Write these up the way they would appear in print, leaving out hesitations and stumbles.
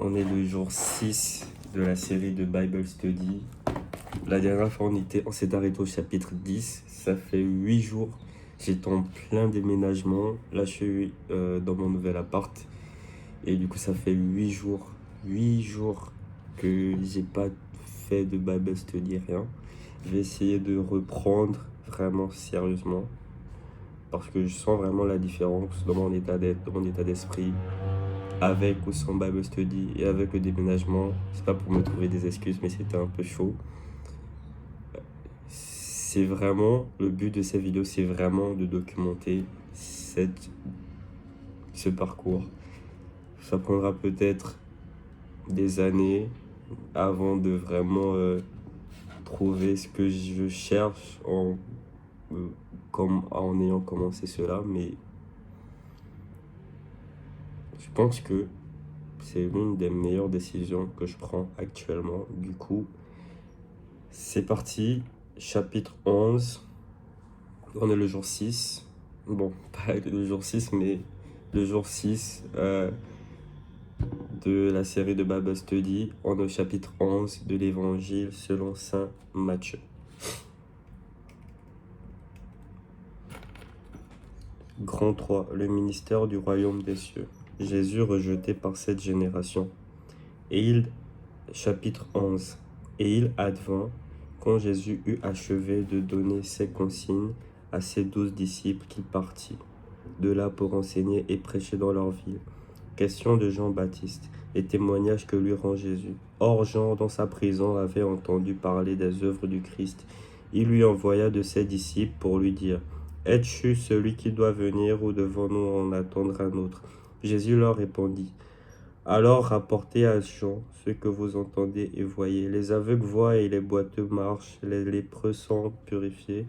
On est le jour 6 de la série de Bible Study. La dernière fois, on s'est arrêté au chapitre 10. Ça fait 8 jours. J'étais en plein déménagement. Là, je suis dans mon nouvel appart. Et du coup, ça fait 8 jours. 8 jours que j'ai pas fait de Bible Study, rien. Je vais essayer de reprendre vraiment sérieusement. Parce que je sens vraiment la différence dans mon état d'être, dans mon état d'esprit. Avec ou sans Bible Study et avec le déménagement. C'est pas pour me trouver des excuses, mais c'était un peu chaud. C'est vraiment, le but de cette vidéo, c'est vraiment de documenter ce parcours. Ça prendra peut-être des années avant de vraiment trouver ce que je cherche en ayant commencé cela, mais je pense que c'est l'une des meilleures décisions que je prends actuellement. Du coup, c'est parti, chapitre 11. On est le jour 6. Bon, pas le jour 6, mais le jour 6 de la série de Bible Study. On est au chapitre 11 de l'évangile selon saint Matthieu. Grand 3. Le ministère du royaume des cieux. Jésus rejeté par cette génération. Chapitre 11. Et il advint, quand Jésus eut achevé de donner ses consignes à ses 12 disciples, qu'il partit de là pour enseigner et prêcher dans leur ville. Question de Jean-Baptiste et témoignage que lui rend Jésus. Or Jean, dans sa prison, avait entendu parler des œuvres du Christ. Il lui envoya de ses disciples pour lui dire: Es-tu celui qui doit venir ou devons-nous en attendre un autre? Jésus leur répondit: Alors rapportez à Jean ce que vous entendez et voyez. Les aveugles voient et les boiteux marchent, les lépreux sont purifiés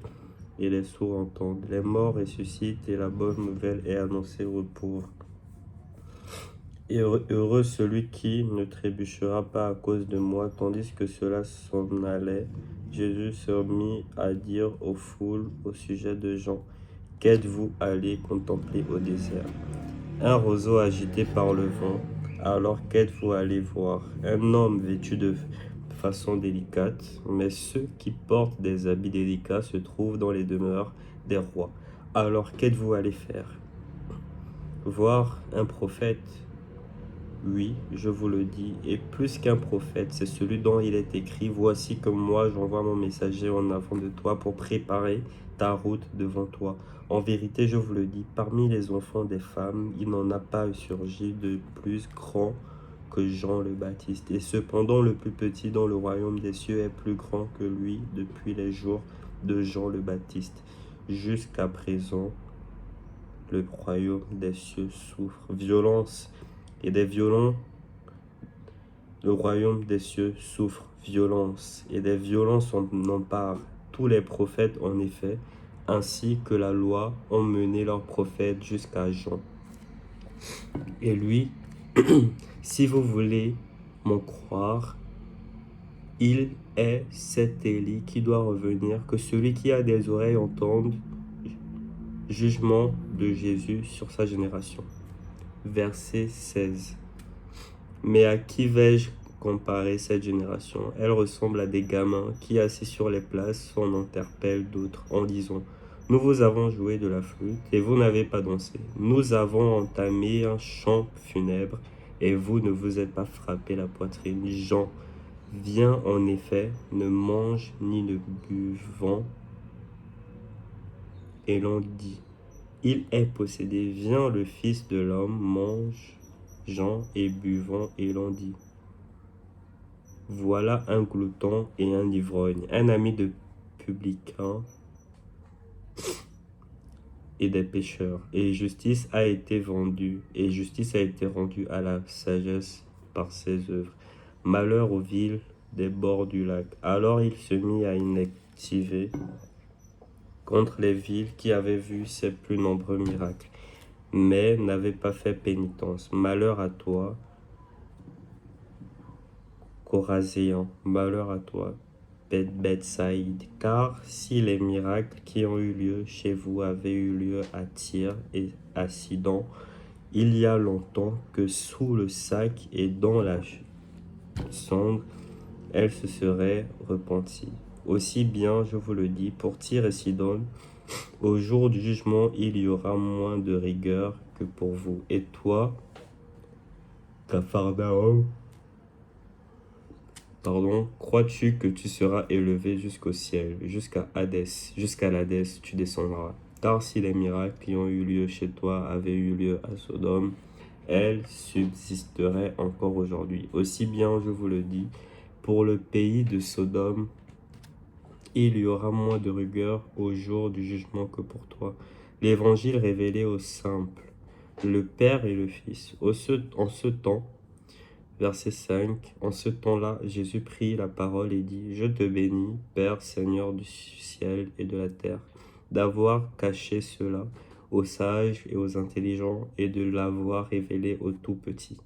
et les sourds entendent. Les morts ressuscitent et la bonne nouvelle est annoncée aux pauvres. Et heureux celui qui ne trébuchera pas à cause de moi. Tandis que cela s'en allait, Jésus se mit à dire aux foules au sujet de Jean: Qu'êtes-vous allés contempler au désert? Un roseau agité par le vent. Alors qu'êtes-vous allés voir? Un homme vêtu de façon délicate. Mais ceux qui portent des habits délicats se trouvent dans les demeures des rois. Alors qu'êtes-vous allés faire? Voir un prophète? Oui, je vous le dis, et plus qu'un prophète, c'est celui dont il est écrit: Voici que moi j'envoie mon messager en avant de toi pour préparer ta route devant toi. En vérité, je vous le dis, parmi les enfants des femmes, il n'en a pas surgi de plus grand que Jean le Baptiste. Et cependant, le plus petit dans le royaume des cieux est plus grand que lui depuis les jours de Jean le Baptiste. Jusqu'à présent, le royaume des cieux souffre violence. Et des violents, le royaume des cieux souffre violence, et des violences en emparent. Tous les prophètes, en effet, ainsi que la loi, ont mené leurs prophètes jusqu'à Jean. Et lui, si vous voulez m'en croire, il est cet Élie qui doit revenir, que celui qui a des oreilles entende. Jugement de Jésus sur sa génération. Verset 16. Mais à qui vais-je comparer cette génération? Elle ressemble à des gamins qui, assis sur les places, en interpellent d'autres en disant: Nous vous avons joué de la flûte et vous n'avez pas dansé. Nous avons entamé un chant funèbre et vous ne vous êtes pas frappé la poitrine. Jean vient en effet, ne mange ni ne buvant, et l'on dit: Il est possédé. Vient le Fils de l'homme, mange Jean et buvant, et l'on dit: Voilà un glouton et un ivrogne, un ami de publicains et des pécheurs. Et justice a été rendue à la sagesse par ses œuvres. Malheur aux villes des bords du lac. Alors il se mit à invectiver contre les villes qui avaient vu ses plus nombreux miracles, mais n'avaient pas fait pénitence. Malheur à toi, Chorazéen, malheur à toi, Bethsaïde, car si les miracles qui ont eu lieu chez vous avaient eu lieu à Tyr et à Sidon, il y a longtemps que sous le sac et dans la cendre, elle se serait repentie. Aussi bien, je vous le dis, pour Tyr et Sidon, au jour du jugement, il y aura moins de rigueur que pour vous. Et toi, Capharnaüm, crois-tu que tu seras élevé jusqu'au ciel, jusqu'à l'Hadès, tu descendras. Car si les miracles qui ont eu lieu chez toi avaient eu lieu à Sodome, elles subsisteraient encore aujourd'hui. Aussi bien, je vous le dis, pour le pays de Sodome, il y aura moins de rigueur au jour du jugement que pour toi. L'évangile révélé aux simples, le Père et le Fils. En ce temps, verset 5, en ce temps-là, Jésus prit la parole et dit, « Je te bénis, Père, Seigneur du ciel et de la terre, d'avoir caché cela aux sages et aux intelligents et de l'avoir révélé aux tout-petits.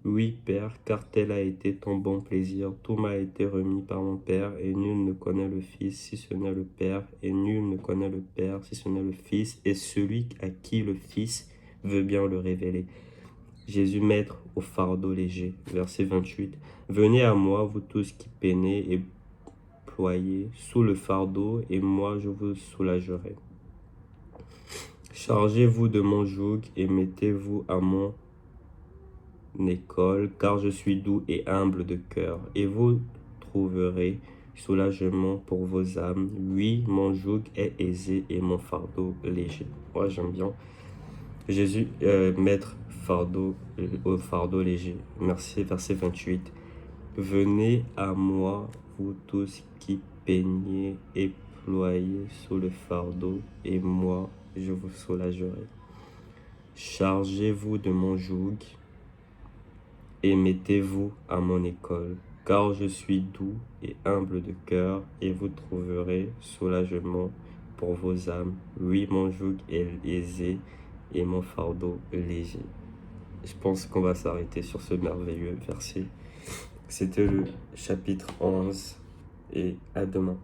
Oui, Père, car tel a été ton bon plaisir. Tout m'a été remis par mon Père, et nul ne connaît le Fils si ce n'est le Père, et nul ne connaît le Père si ce n'est le Fils, et celui à qui le Fils veut bien le révéler. » Jésus, maître au fardeau léger. Verset 28. Venez à moi, vous tous qui peinez et ployez sous le fardeau, et moi je vous soulagerai. Chargez-vous de mon joug et mettez-vous à mon école, car je suis doux et humble de cœur, et vous trouverez soulagement pour vos âmes. Oui, mon joug est aisé et mon fardeau léger. Moi, j'aime bien Jésus, maître au fardeau léger. Merci, verset 28. Venez à moi, vous tous qui peignez et ployez sous le fardeau, et moi, je vous soulagerai. Chargez-vous de mon joug et mettez-vous à mon école, car je suis doux et humble de cœur, et vous trouverez soulagement pour vos âmes. Oui, mon joug est aisé et mon fardeau léger. Je pense qu'on va s'arrêter sur ce merveilleux verset. C'était le chapitre 11, et à demain.